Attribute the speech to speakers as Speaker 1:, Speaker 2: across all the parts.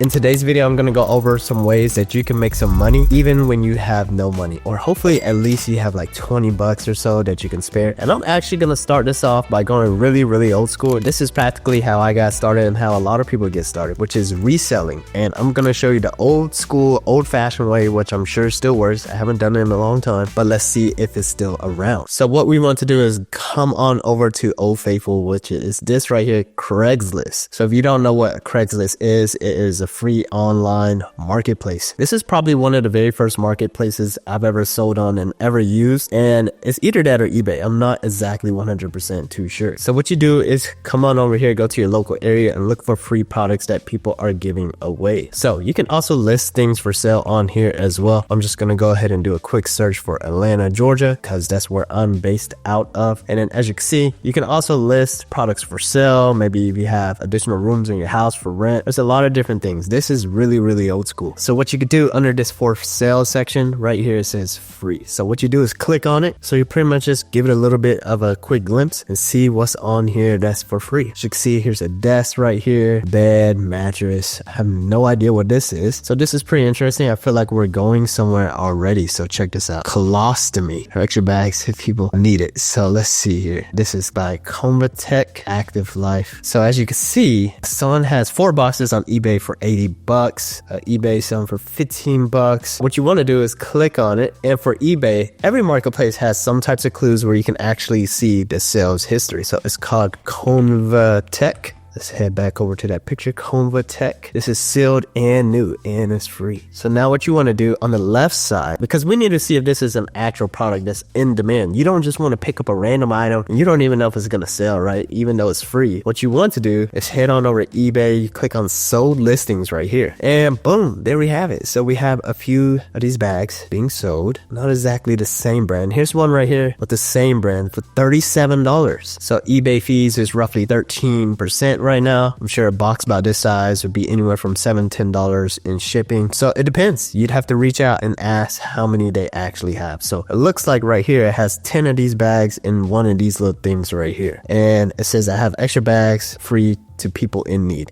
Speaker 1: In today's video, I'm gonna go over some ways that you can make some money even when you have no money, or hopefully at least you have like 20 bucks or so that you can spare. And I'm actually gonna start this off by going really old school. This is practically how I got started and how a lot of people get started, which is reselling. And I'm gonna show you the old school, old-fashioned way, which I'm sure still works. I haven't done it in a long time, but let's see if it's still around. So what we want to do is come on over to Old Faithful, which is this right here, Craigslist. So if you don't know what Craigslist is, it is a free online marketplace. This is probably one of the very first marketplaces I've ever sold on and ever used, and it's either that or eBay. I'm not exactly 100% too sure. So what you do is come on over here, go to your local area and look for free products that people are giving away. So you can also list things for sale on here as well. I'm just gonna go ahead and do a quick search for Atlanta, Georgia, because that's where I'm based out of. And then as you can see, you can also list products for sale. Maybe if you have additional rooms in your house for rent, there's a lot of different things. This is really old school. So what you could do under this for sale section right here, it says free. So what you do is click on it. So you pretty much just give it a little bit of a quick glimpse and see what's on here that's for free. As you can see, here's a desk right here, bed, mattress. I have no idea what this is. So this is pretty interesting. I feel like we're going somewhere already. So check this out. Colostomy, or extra bags if people need it. So let's see here. This is by Convatec Active Life. So as you can see, someone has 4 boxes on eBay for 80 bucks. eBay selling for 15 bucks. What you want to do is click on it. And for eBay, every marketplace has some types of clues where you can actually see the sales history. So it's called Convatec. Let's head back over to that picture, Convatec. This is sealed and new, and it's free. So now what you want to do on the left side, because we need to see if this is an actual product that's in demand. You don't just want to pick up a random item and you don't even know if it's going to sell, right? Even though it's free. What you want to do is head on over to eBay, you click on sold listings right here, and boom, there we have it. So we have a few of these bags being sold. Not exactly the same brand. Here's one right here with the same brand for $37. So eBay fees is roughly 13% right now. I'm sure a box about this size would be anywhere from $7-10 in shipping. So it depends. You'd have to reach out and ask how many they actually have. So it looks like right here it has 10 of these bags in one of these little things right here. And it says I have extra bags free to people in need.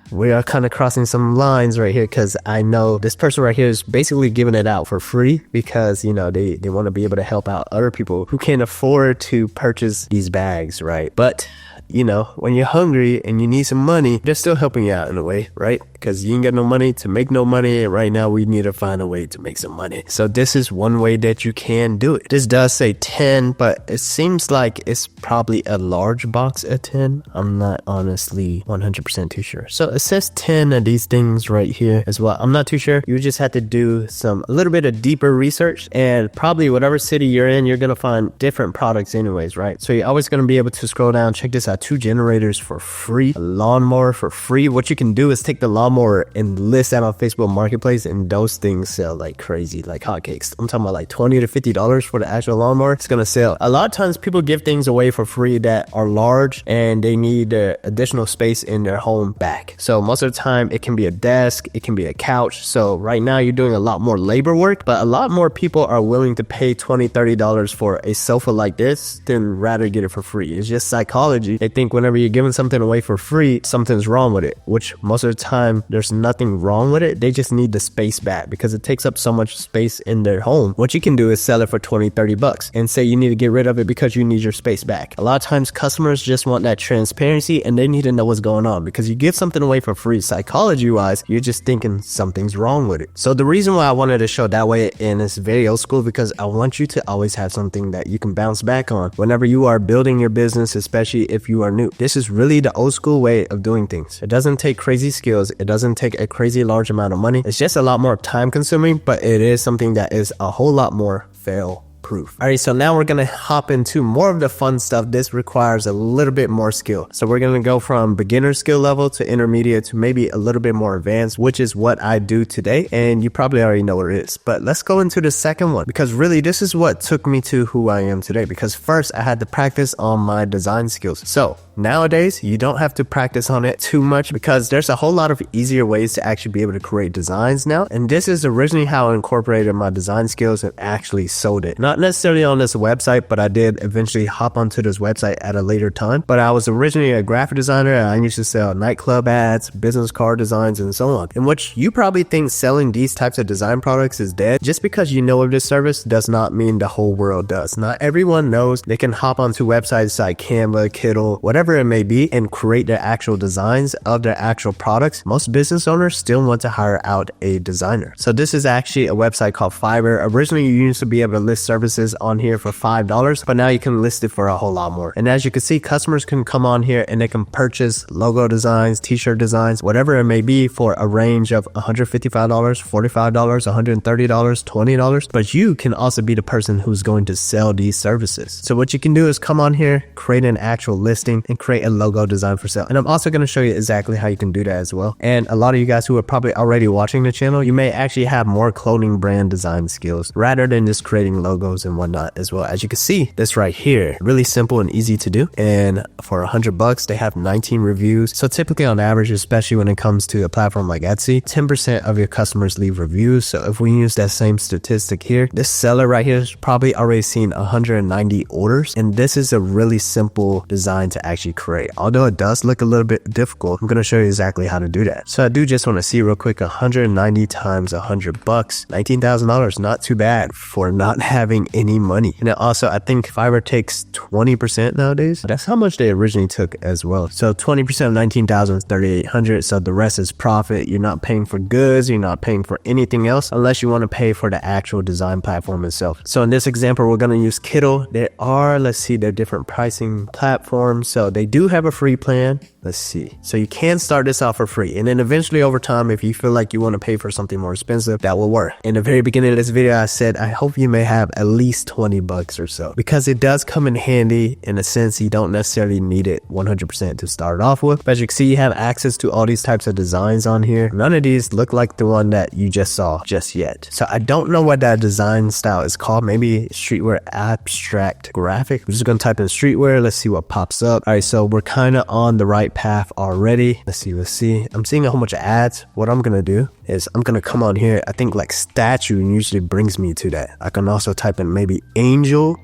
Speaker 1: We are kind of crossing some lines right here, because I know this person right here is basically giving it out for free because, you know, they want to be able to help out other people who can't afford to purchase these bags, right? But you know, when you're hungry and you need some money, they're still helping you out in a way, right? Because you ain't got no money to make no money. And right now we need to find a way to make some money. So this is one way that you can do it. This does say 10, but it seems like it's probably a large box at 10. I'm not honestly 100% too sure. So it says 10 of these things right here as well. I'm not too sure. You just have to do a little bit of deeper research, and probably whatever city you're in, you're going to find different products anyways, right? So you're always going to be able to scroll down. Check this out. 2 generators for free, a lawnmower for free. What you can do is take the lawnmower and list that on Facebook Marketplace, and those things sell like crazy, like hotcakes. I'm talking about like $20 to $50 for the actual lawnmower. It's gonna sell. A lot of times people give things away for free that are large and they need additional space in their home back. So most of the time it can be a desk, it can be a couch. So right now you're doing a lot more labor work, but a lot more people are willing to pay $20, $30 for a sofa like this than rather get it for free. It's just psychology. They think whenever you're giving something away for free, something's wrong with it, which most of the time there's nothing wrong with it. They just need the space back because it takes up so much space in their home. What you can do is sell it for 20, 30 bucks and say you need to get rid of it because you need your space back. A lot of times customers just want that transparency and they need to know what's going on, because you give something away for free, psychology wise, you're just thinking something's wrong with it. So the reason why I wanted to show that way, and it's very old school, because I want you to always have something that you can bounce back on whenever you are building your business, especially if you are new. This is really the old school way of doing things. It doesn't take crazy skills. It doesn't take a crazy large amount of money. It's just a lot more time consuming, but it is something that is a whole lot more fail proof. Alright, so now we're gonna hop into more of the fun stuff. This requires a little bit more skill. So we're gonna go from beginner skill level to intermediate to maybe a little bit more advanced, which is what I do today. And you probably already know what it is. But let's go into the second one, because really this is what took me to who I am today. Because first I had to practice on my design skills. So nowadays you don't have to practice on it too much, because there's a whole lot of easier ways to actually be able to create designs now. And this is originally how I incorporated my design skills and actually sold it. Not not necessarily on this website, but I did eventually hop onto this website at a later time. But I was originally a graphic designer, and I used to sell nightclub ads, business card designs, and so on. In which you probably think selling these types of design products is dead. Just because you know of this service does not mean the whole world does. Not everyone knows they can hop onto websites like Canva, Kittl, whatever it may be, and create their actual designs of their actual products. Most business owners still want to hire out a designer. So this is actually a website called Fiverr. Originally, you used to be able to list services on here for $5, but now you can list it for a whole lot more. And as you can see, customers can come on here and they can purchase logo designs, t-shirt designs, whatever it may be, for a range of $155, $45, $130, $20. But you can also be the person who's going to sell these services. So what you can do is come on here, create an actual listing, and create a logo design for sale. And I'm also going to show you exactly how you can do that as well. And a lot of you guys who are probably already watching the channel, you may actually have more clothing brand design skills rather than just creating logos and whatnot as well. As you can see, this right here, really simple and easy to do. And for $100, they have 19 reviews. So typically on average, especially when it comes to a platform like Etsy, 10% of your customers leave reviews. So if we use that same statistic here, this seller right here has probably already seen 190 orders. And this is a really simple design to actually create. Although it does look a little bit difficult, I'm going to show you exactly how to do that. So I do just want to see real quick, 190 times $100, $19,000, not too bad for not having any money. And then also, I think Fiverr takes 20% nowadays. That's how much they originally took as well. So 20% of 19,000 is 3,800. So the rest is profit. You're not paying for goods. You're not paying for anything else unless you want to pay for the actual design platform itself. So in this example, we're going to use Kittl. There are, let's see, there are different pricing platforms. So they do have a free plan. Let's see. So you can start this off for free. And then eventually over time, if you feel like you want to pay for something more expensive, that will work. In the very beginning of this video, I said, I hope you may have at least 20 bucks or so, because it does come in handy. In a sense, you don't necessarily need it 100% to start off with. But as you can see, you have access to all these types of designs on here. None of these look like the one that you just saw just yet. So I don't know what that design style is called. Maybe streetwear abstract graphic. I'm just going to type in streetwear. Let's see what pops up. All right, so we're kind of on the right path already. Let's see. I'm seeing a whole bunch of ads. What I'm going to do is I'm going to come on here. I think like statue usually brings me to that. I can also type in maybe angel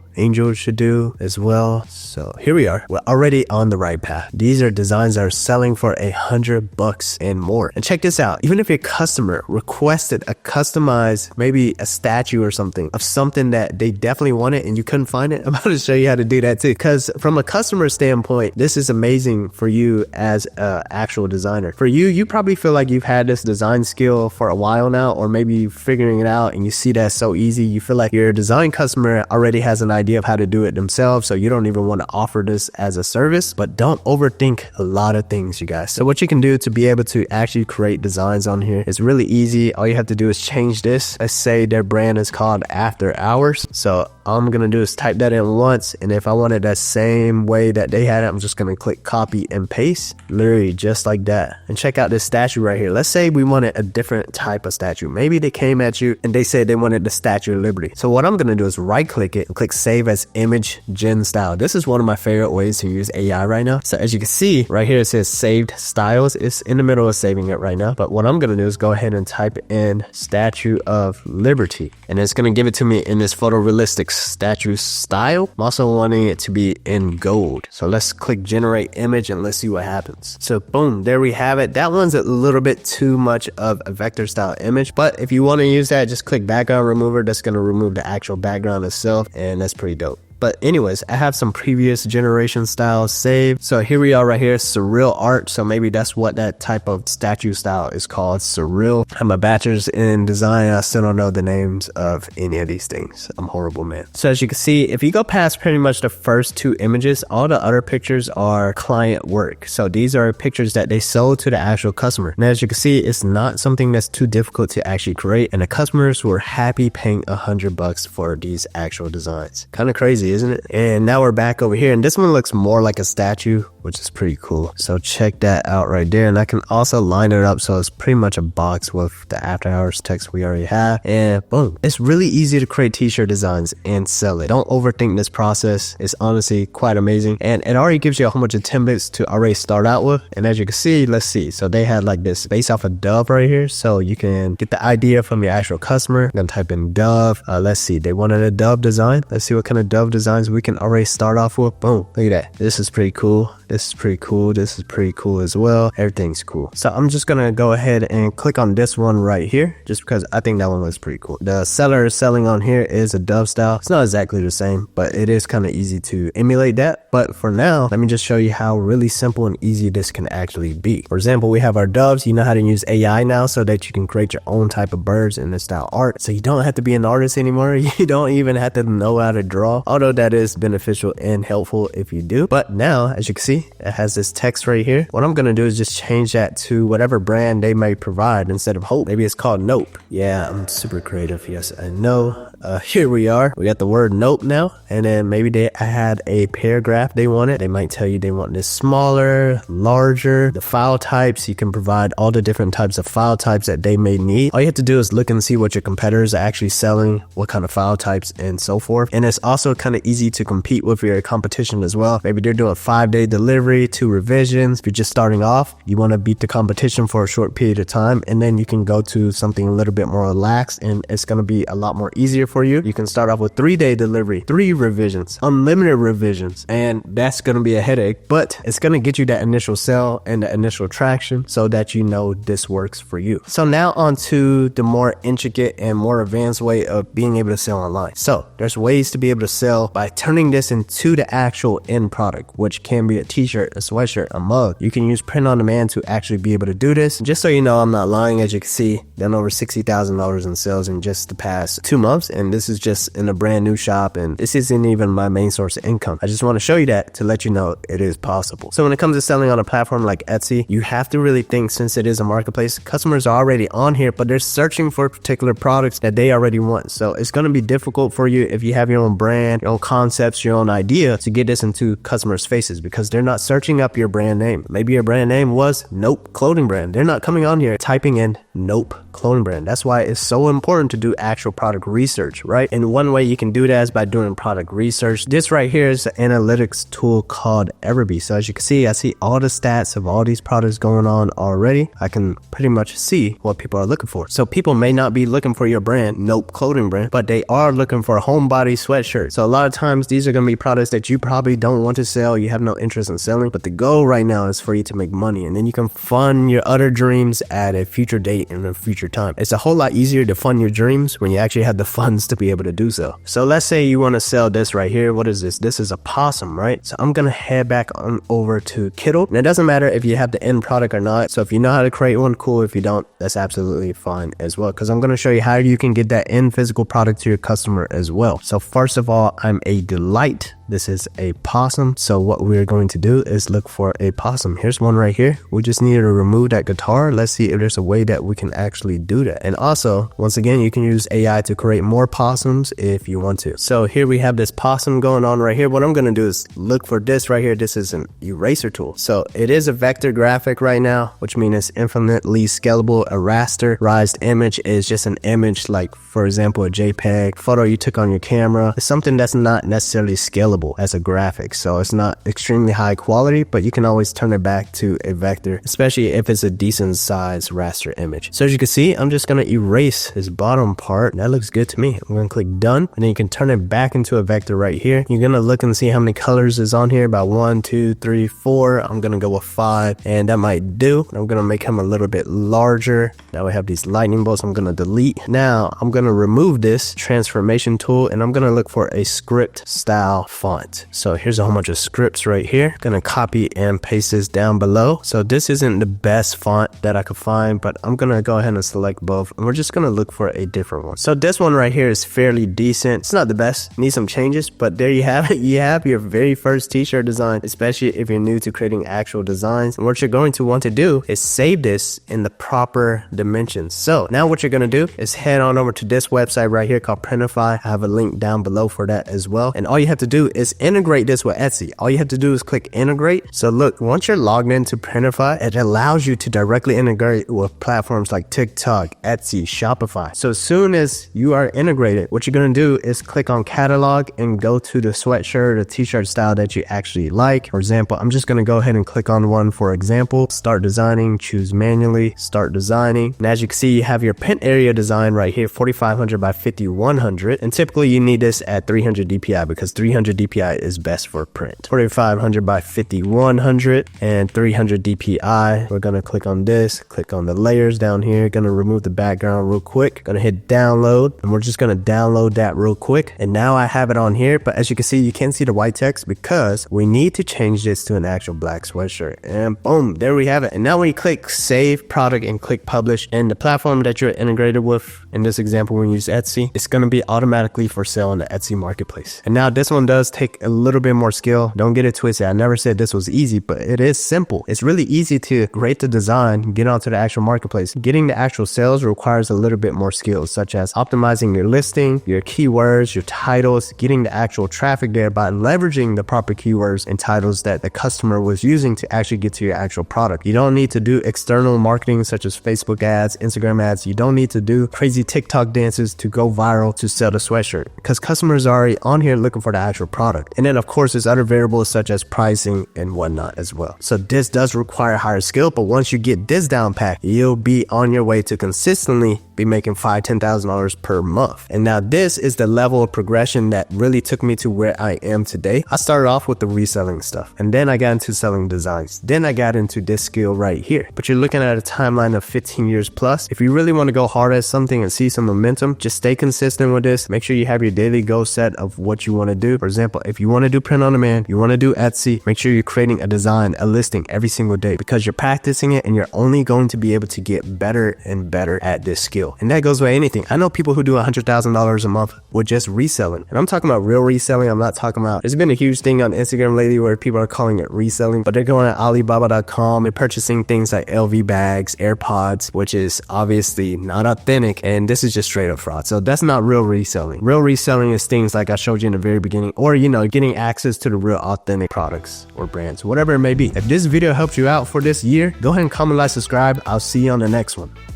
Speaker 1: should do as well. So here we are. We're already on the right path. These are designs that are selling for $100 and more. And check this out. Even if your customer requested a customized, maybe a statue or something of something that they definitely wanted and you couldn't find it, I'm about to show you how to do that too. Because from a customer standpoint, this is amazing for you as an actual designer. For you, you probably feel like you've had this design skill for a while now, or maybe you're figuring it out and you see that so easy. You feel like your design customer already has an idea of how to do it themselves, so you don't even want to offer this as a service. But don't overthink a lot of things, you guys. So what you can do to be able to actually create designs on here is really easy. All you have to do is change this. Let's say their brand is called After Hours. So all I'm gonna do is type that in once, and if I wanted that same way that they had it, I'm just gonna click copy and paste, literally just like that. And check out this statue right here. Let's say we wanted a different type of statue. Maybe they came at you and they said they wanted the Statue of Liberty. So what I'm gonna do is right click it and click save as image gen style. This is one of my favorite ways to use AI right now. So as you can see right here, it says saved styles. It's in the middle of saving it right now. But what I'm gonna do is go ahead and type in Statue of Liberty, and it's gonna give it to me in this photorealistic statue style. I'm also wanting it to be in gold. So let's click generate image and let's see what happens. So boom, there we have it. That one's a little bit too much of a vector style image, but if you want to use that, just click background remover. That's going to remove the actual background itself, and that's pretty dope. But anyways, I have some previous generation styles saved. So here we are right here, surreal art. So maybe that's what that type of statue style is called, surreal. I'm a bachelor's in design. I still don't know the names of any of these things. I'm horrible, man. So as you can see, if you go past pretty much the first two images, all the other pictures are client work. So these are pictures that they sold to the actual customer. And as you can see, it's not something that's too difficult to actually create. And the customers were happy paying $100 for these actual designs. Kind of crazy, crazy, isn't it? And now we're back over here, and this one looks more like a statue, which is pretty cool. So check that out right there. And I can also line it up so it's pretty much a box with the after hours text we already have, and boom. It's really easy to create t-shirt designs and sell it. Don't overthink this process. It's honestly quite amazing, and it already gives you a whole bunch of templates to already start out with. And as you can see, let's see, so they had like this based off of Dove right here, so you can get the idea from your actual customer. I'm gonna type in Dove. Let's see, they wanted a Dove design. Let's see what kind of Dove designs we can already start off with. Boom, look at that. This is pretty cool. This is pretty cool. This is pretty cool as well. Everything's cool. So I'm just gonna go ahead and click on this one right here, just because I think that one looks pretty cool. The seller is selling on here is a Dove style. It's not exactly the same, but it is kind of easy to emulate that. But for now, let me just show you how really simple and easy this can actually be. For example, we have our doves. You know how to use AI now so that you can create your own type of birds in this style art. So you don't have to be an artist anymore. You don't even have to know how to draw, although that is beneficial and helpful if you do. But now, as you can see, it has this text right here. What I'm gonna do is just change that to whatever brand they may provide instead of Hope. Maybe it's called Nope. Yeah, I'm super creative. Yes, I know. Here we are. We got the word Nope now, and then maybe they had a paragraph they wanted. They might tell you they want this smaller, larger. The file types, you can provide all the different types of file types that they may need. All you have to do is look and see what your competitors are actually selling, what kind of file types, and so forth. And it's also kind of easy to compete with your competition as well. Maybe they're doing 5-day delivery, 2 revisions. If you're just starting off, you want to beat the competition for a short period of time, and then you can go to something a little bit more relaxed, and it's going to be a lot more easier for you. You can start off with 3-day delivery, 3 revisions, unlimited revisions, and that's going to be a headache, but it's going to get you that initial sale and the initial traction so that you know this works for you. So now on to the more intricate and more advanced way of being able to sell online. So there's ways to be able to sell by turning this into the actual end product, which can be a t-shirt, a sweatshirt, a mug. You can use print on demand to actually be able to do this. Just so you know, I'm not lying. As you can see, done over $60,000 in sales in just the past 2 months, and this is just in a brand new shop, and this isn't even my main source of income. I just want to show you that to let you know it is possible. So when it comes to selling on a platform like Etsy, you have to really think, since it is a marketplace, customers are already on here, but they're searching for particular products that they already want. So it's going to be difficult for you if you have your own brand, your own concepts, your own idea to get this into customers' faces, because they're not searching up your brand name. Maybe your brand name was Nope Clothing Brand. They're not coming on here typing in Nope Clothing Brand. That's why it's so important to do actual product research, right? And one way you can do that is by doing product research. This right here is an analytics tool called Everbee. So as you can see, I see all the stats of all these products going on already. I can pretty much see what people are looking for. So people may not be looking for your brand, Nope Clothing Brand, but they are looking for a homebody sweatshirt. So a lot of times these are going to be products that you probably don't want to sell, you have no interest in selling, but the goal right now is for you to make money, and then you can fund your other dreams at a future date in a future time. It's a whole lot easier to fund your dreams when you actually have the funds to be able to do so. So let's say you want to sell this right here. What is this? This is a possum, right? So I'm going to head back on over to Kittle. And it doesn't matter if you have the end product or not. So if you know how to create one, cool. If you don't, that's absolutely fine as well, because I'm going to show you how you can get that end physical product to your customer as well. So first of all, I'm a delight. This is a possum. So what we're going to do is look for a possum. Here's one right here. We just need to remove that guitar. Let's see if there's a way that we can actually do that. And also, once again, you can use AI to create more possums if you want to. So here we have this possum going on right here. What I'm going to do is look for this right here. This is an eraser tool. So it is a vector graphic right now, which means it's infinitely scalable. A rasterized image is just an image, like for example, a JPEG photo you took on your camera. It's something that's not necessarily scalable as a graphic, so it's not extremely high quality, but you can always turn it back to a vector, especially if it's a decent size raster image. So as you can see, I'm just going to erase this bottom part. That looks good to me. I'm going to click done, and then you can turn it back into a vector right here. You're going to look and see how many colors is on here. About 1, 2, 3, 4. I'm going to go with 5, and that might do. I'm going to make him a little bit larger. Now we have these lightning bolts. I'm going to delete. Now I'm going to remove this transformation tool, and I'm going to look for a script style font. So here's a whole bunch of scripts right here. Gonna copy and paste this down below. So this isn't the best font that I could find, but I'm gonna go ahead and select both, and we're just gonna look for a different one. So this one right here is fairly decent. It's not the best, need some changes, but there you have it. You have your very first t-shirt design, especially if you're new to creating actual designs. And what you're going to want to do is save this in the proper dimensions. So now what you're gonna do is head on over to this website right here called Printify. I have a link down below for that as well. And all you have to do is integrate this with Etsy. All you have to do is click integrate. So look, once you're logged into Printify, it allows you to directly integrate with platforms like TikTok, Etsy, Shopify. So as soon as you are integrated, what you're gonna do is click on catalog and go to the sweatshirt or t-shirt style that you actually like. For example, I'm just gonna go ahead and click on one for example, start designing, choose manually, start designing. And as you can see, you have your print area design right here, 4500 by 5100. And typically you need this at 300 DPI because 300 DPI is best for print. 4500 by 5100 and 300 DPI. We're gonna click on this, click on the layers down here, gonna remove the background real quick, gonna hit download, and we're just gonna download that real quick. And now I have it on here, but as you can see, you can't see the white text because we need to change this to an actual black sweatshirt. And boom, there we have it. And now when you click save product and click publish, and the platform that you're integrated with, in this example we use Etsy, it's gonna be automatically for sale on the Etsy marketplace. And now this one does take a little bit more skill. Don't get it twisted. I never said this was easy, but it is simple. It's really easy to create the design, get onto the actual marketplace. Getting the actual sales requires a little bit more skills, such as optimizing your listing, your keywords, your titles, getting the actual traffic there by leveraging the proper keywords and titles that the customer was using to actually get to your actual product. You don't need to do external marketing such as Facebook ads, Instagram ads. You don't need to do crazy TikTok dances to go viral to sell the sweatshirt because customers are already on here looking for the actual product. And then of course there's other variables such as pricing and whatnot as well. So this does require higher skill, but once you get this down pat, you'll be on your way to consistently be making $5,000, $10,000 per month. And now this is the level of progression that really took me to where I am today. I started off with the reselling stuff, and then I got into selling designs. Then I got into this skill right here. But you're looking at a timeline of 15 years plus. If you really want to go hard at something and see some momentum, just stay consistent with this. Make sure you have your daily goal set of what you want to do. For example, if you want to do print on demand, you want to do Etsy, make sure you're creating a design, a listing every single day because you're practicing it and you're only going to be able to get better and better at this skill. And that goes with anything. I know people who do $100,000 a month with just reselling. And I'm talking about real reselling. I'm not talking about, there's been a huge thing on Instagram lately where people are calling it reselling, but they're going to Alibaba.com and purchasing things like LV bags, AirPods, which is obviously not authentic. And this is just straight up fraud. So that's not real reselling. Real reselling is things like I showed you in the very beginning, or, you know, getting access to the real authentic products or brands, whatever it may be. If this video helped you out for this year, go ahead and comment, like, subscribe. I'll see you on the next one.